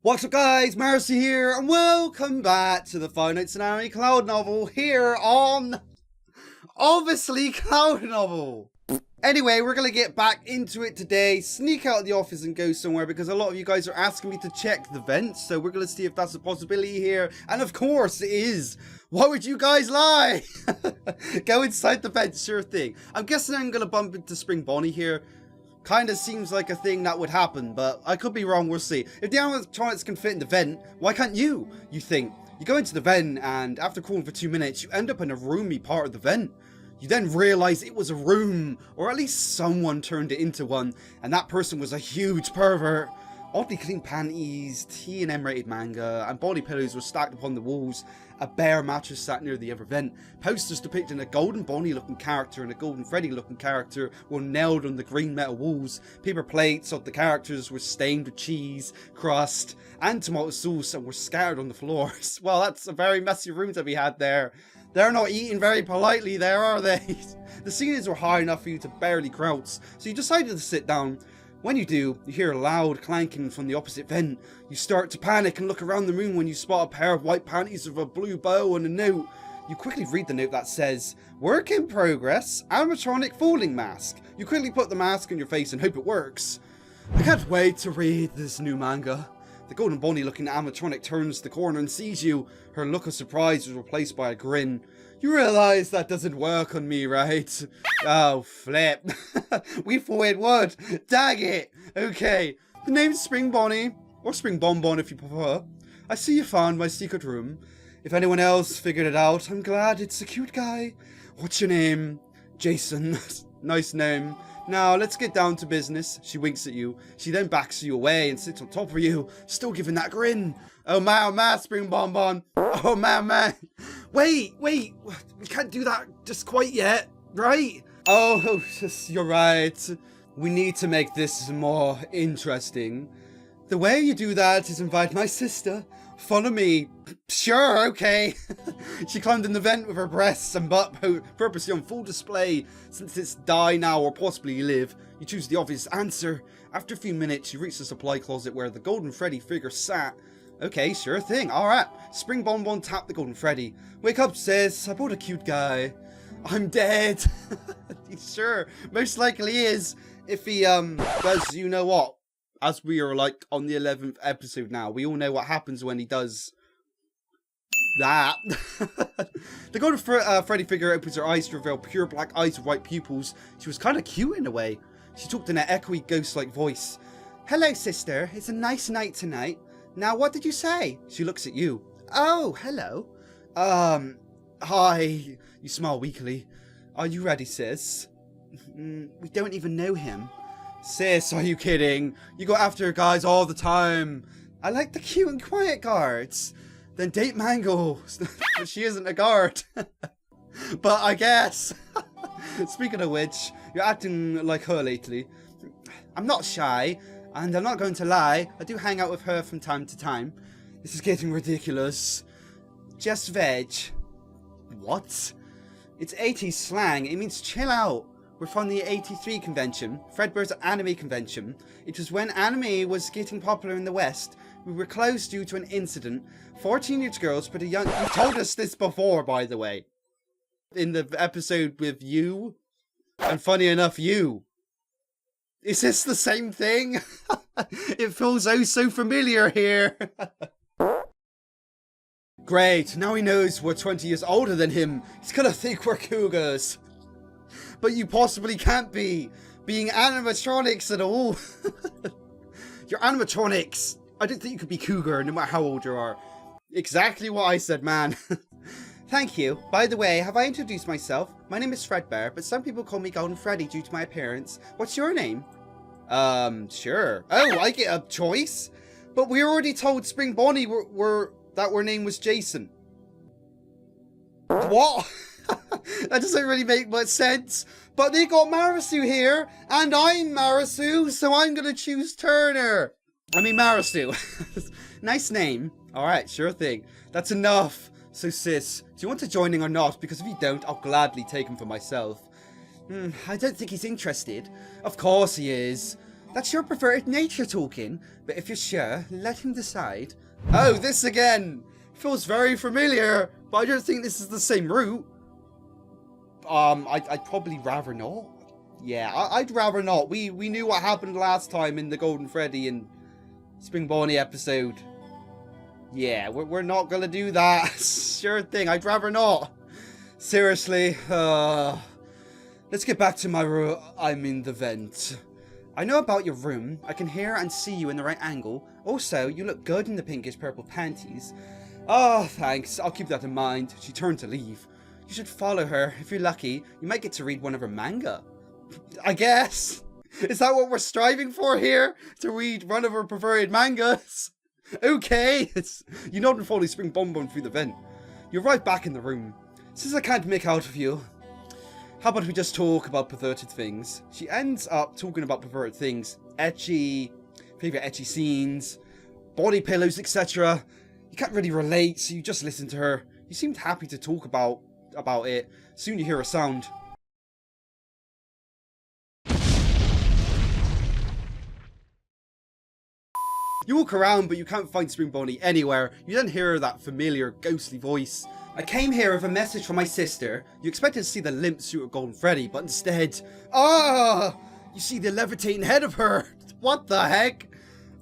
What's up guys, Mairusu here, and welcome back to the Five Nights at Freddy's CloudNovel here on, obviously, CloudNovel. Anyway, we're going to get back into it today, sneak out of the office and go somewhere because a lot of you guys are asking me to check the vents, so we're going to see if that's a possibility here, and of course it is. Why would you guys lie? Go inside the vent, sure thing. I'm guessing I'm going to bump into Spring Bonnie here. Kinda seems like a thing that would happen, but I could be wrong, we'll see. If the animatronics can fit in the vent, why can't you? You think. You go into the vent, and after crawling for 2 minutes, you end up in a roomy part of the vent. You then realise it was a room, or at least someone turned it into one, and that person was a huge pervert. Oddly clean panties, tea and M-rated manga, and body pillows were stacked upon the walls. A bare mattress sat near the other vent. Posters depicting a golden Bonnie looking character and a golden Freddy looking character were nailed on the green metal walls. Paper plates of the characters were stained with cheese, crust, and tomato sauce and were scattered on the floors. Well, that's a very messy room to be had there. They're not eating very politely there, are they? The ceilings were high enough for you to barely crouch, so you decided to sit down. When you do, you hear a loud clanking from the opposite vent. You start to panic and look around the room when you spot a pair of white panties with a blue bow and a note. You quickly read the note that says, "Work in progress, animatronic fooling mask." You quickly put the mask on your face and hope it works. I can't wait to read this new manga. The golden Bonnie looking animatronic turns the corner and sees you. Her look of surprise is replaced by a grin. You realise that doesn't work on me, right? Oh, flip. We thought it would. Dang it. Okay. The name's Spring Bonnie, or Spring Bonbon if you prefer. I see you found my secret room. If anyone else figured it out, I'm glad. It's a cute guy. What's your name? Jason. Nice name. Now, let's get down to business. She winks at you. She then backs you away and sits on top of you, still giving that grin. Oh man, Spring Bonbon. Oh man. Wait. We can't do that just quite yet, right? Oh, you're right. We need to make this more interesting. The way you do that is invite my sister. Follow me. Sure, okay. She climbed in the vent with her breasts and butt purposely on full display. Since it's die now or possibly live, you choose the obvious answer. After a few minutes, you reach the supply closet where the golden Freddy figure sat. Okay, sure thing. Alright. Spring Bonbon tapped the golden Freddy. Wake up, sis. I bought a cute guy. I'm dead. Sure. Most likely is. If he, does, you know what? As we are, like, on the 11th episode now, we all know what happens when he does that. The golden Freddy figure opens her eyes to reveal pure black eyes with white pupils. She was kind of cute in a way. She talked in an echoey, ghost-like voice. Hello, sister. It's a nice night tonight. Now, what did you say? She looks at you. Oh, hello. Hi. You smile weakly. Are you ready, sis? We don't even know him. Sis, are you kidding? You go after guys all the time. I like the cute and quiet guards. Then date Mango. But she isn't a guard. But I guess. Speaking of which, you're acting like her lately. I'm not shy, and I'm not going to lie. I do hang out with her from time to time. This is getting ridiculous. Just veg. What? It's 80s slang. It means chill out. We're from the 83 convention, Fredbear's anime convention. It was when anime was getting popular in the West. We were closed due to an incident. 4 teenage girls put a young... You told us this before, by the way. In the episode with you. And funny enough, you. Is this the same thing? It feels oh so familiar here. Great, now he knows we're 20 years older than him. He's gonna think we're cougars. But you possibly can't be, being animatronics at all. You're animatronics. I don't think you could be cougar no matter how old you are. Exactly what I said, man. Thank you. By the way, have I introduced myself? My name is Fredbear, but some people call me Golden Freddy due to my appearance. What's your name? Sure. Oh, I get a choice? But we already told Spring Bonnie that her name was Jason. What? That doesn't really make much sense. But they got Mairusu here, and I'm Mairusu, so I'm gonna choose Turner. I mean Mairusu. Nice name. Alright, sure thing. That's enough. So sis, do you want to join in or not? Because if you don't, I'll gladly take him for myself. I don't think he's interested. Of course he is. That's your perverted nature talking, but if you're sure, let him decide. Oh, this again! Feels very familiar, but I don't think this is the same route. I'd probably rather not. Yeah, I'd rather not. We knew what happened last time in the Golden Freddy and Spring Bonnie episode. Yeah, we're not gonna do that. Sure thing, I'd rather not. Seriously, let's get back to my room. I'm in the vent. I know about your room. I can hear and see you in the right angle. Also, you look good in the pinkish purple panties. Oh, thanks. I'll keep that in mind. She turned to leave. You should follow her. If you're lucky, you might get to read one of her manga. I guess. Is that what we're striving for here? To read one of her perverted mangas? Okay. You nod and follow Spring Bonbon through the vent. You're right back in the room. Since I can't make out of you, how about we just talk about perverted things? She ends up talking about perverted things. Ecchi, favorite ecchi scenes, body pillows, etc. You can't really relate, so you just listen to her. You seemed happy to talk about it. Soon you hear a sound. You walk around, but you can't find Spring Bonnie anywhere. You then hear that familiar, ghostly voice. I came here with a message from my sister. You expected to see the limp suit of Golden Freddy, but instead... you see the levitating head of her. What the heck?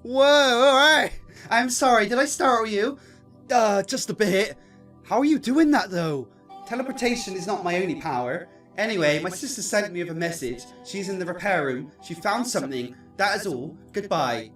Whoa, alright. I'm sorry, did I startle you? Just a bit. How are you doing that, though? Teleportation is not my only power. Anyway, my sister sent me with a message. She's in the repair room. She found something. That is all. Goodbye.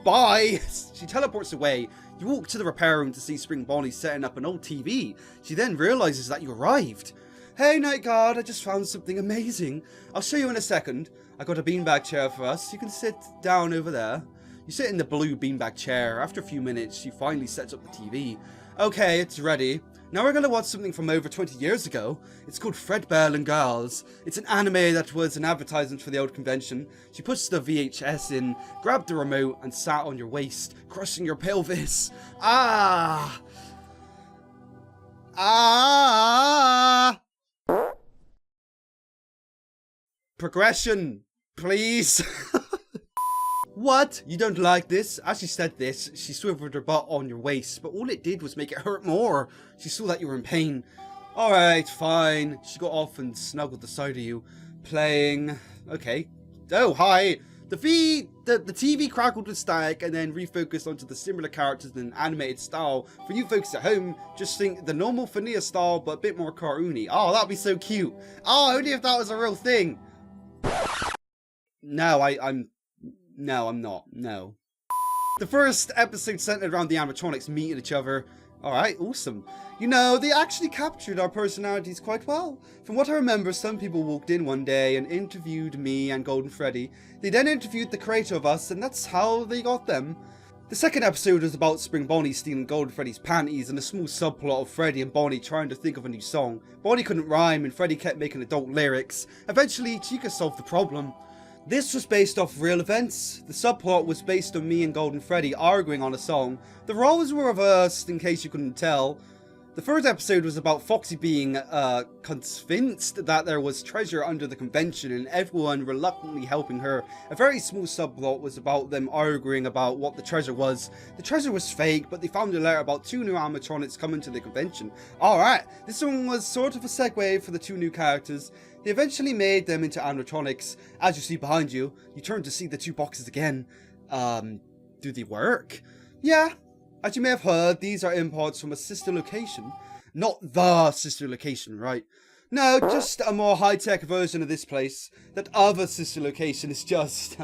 Bye! She teleports away. You walk to the repair room to see Spring Bonnie setting up an old TV. She then realizes that you arrived. Hey, Night Guard, I just found something amazing. I'll show you in a second. I got a beanbag chair for us. You can sit down over there. You sit in the blue beanbag chair. After a few minutes, she finally sets up the TV. Okay, it's ready. Now we're going to watch something from over 20 years ago. It's called Fredbear and Girls. It's an anime that was an advertisement for the old convention. She puts the VHS in, grabbed the remote, and sat on your waist, crushing your pelvis. Ah! Progression, please. What? You don't like this? As she said this, she swiveled her butt on your waist, but all it did was make it hurt more. She saw that you were in pain. Alright, fine. She got off and snuggled beside you, playing... Okay. Oh, hi! The TV crackled with static and then refocused onto the similar characters in an animated style. For you folks at home, just think the normal FNIA style, but a bit more cartoony. Oh, that'd be so cute. Oh, only if that was a real thing. No, I'm not. No. The first episode centered around the animatronics meeting each other. Alright, awesome. You know, they actually captured our personalities quite well. From what I remember, some people walked in one day and interviewed me and Golden Freddy. They then interviewed the creator of us, and that's how they got them. The second episode was about Spring Bonnie stealing Golden Freddy's panties and a small subplot of Freddy and Bonnie trying to think of a new song. Bonnie couldn't rhyme and Freddy kept making adult lyrics. Eventually, Chica solved the problem. This was based off real events. The subplot was based on me and Golden Freddy arguing on a song. The roles were reversed, in case you couldn't tell. The third episode was about Foxy being convinced that there was treasure under the convention and everyone reluctantly helping her. A very small subplot was about them arguing about what the treasure was. The treasure was fake, but they found a letter about 2 new animatronics coming to the convention. Alright, this one was sort of a segue for the 2 new characters. They eventually made them into animatronics. As you see behind you, you turn to see the 2 boxes again. Do they work? Yeah. As you may have heard, these are imports from a sister location. Not the sister location, right? No, just a more high-tech version of this place. That other sister location is just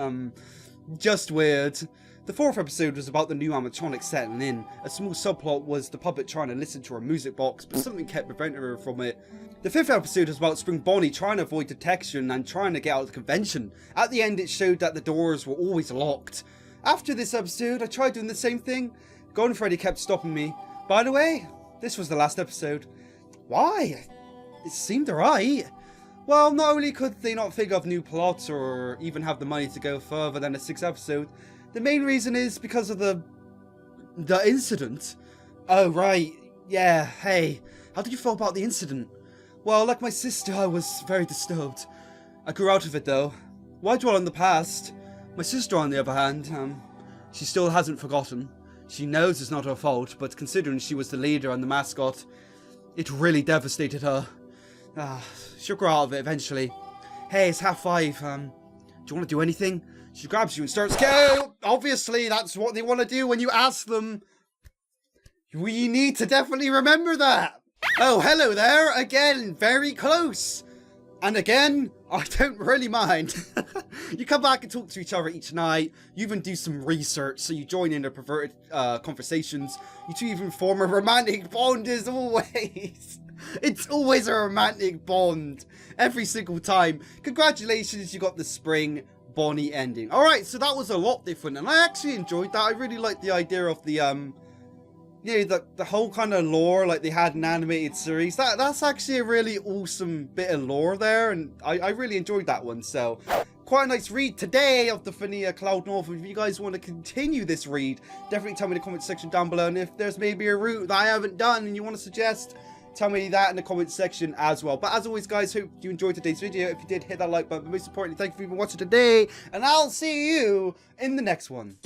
weird. The 4th episode was about the new animatronics settling in. A small subplot was the puppet trying to listen to her music box, but something kept preventing her from it. The 5th episode was about Spring Bonnie trying to avoid detection and trying to get out of the convention. At the end, it showed that the doors were always locked. After this episode, I tried doing the same thing. Golden Freddy kept stopping me. By the way, this was the last episode. Why? It seemed alright. Well, not only could they not think of new plots or even have the money to go further than a 6th episode, the main reason is because of the incident. Oh, right. Yeah, hey. How did you feel about the incident? Well, like my sister, I was very disturbed. I grew out of it, though. Why dwell on the past? My sister, on the other hand, she still hasn't forgotten. She knows it's not her fault, but considering she was the leader and the mascot, it really devastated her. She'll grow out of it eventually. Hey, it's 5:30. Do you want to do anything? She grabs you and starts go. Obviously, that's what they want to do when you ask them. We need to definitely remember that. Oh, hello there. Again, very close. And again, I don't really mind. You come back and talk to each other each night. You even do some research, so you join in the perverted conversations. You two even form a romantic bond as always. It's always a romantic bond. Every single time. Congratulations, you got the spring Bonnie ending. Alright, so that was a lot different, and I actually enjoyed that. I really liked the idea of the, the whole kind of lore like they had in animated series. That's actually a really awesome bit of lore there, and I really enjoyed that one. So quite a nice read today of the FNIA CloudNovel. If you guys want to continue this read, definitely tell me in the comment section down below, and if there's maybe a route that I haven't done and you want to suggest, tell me that in the comment section as well. But as always, guys, hope you enjoyed today's video. If you did, hit that like button. But most importantly, thank you for watching today, and I'll see you in the next one.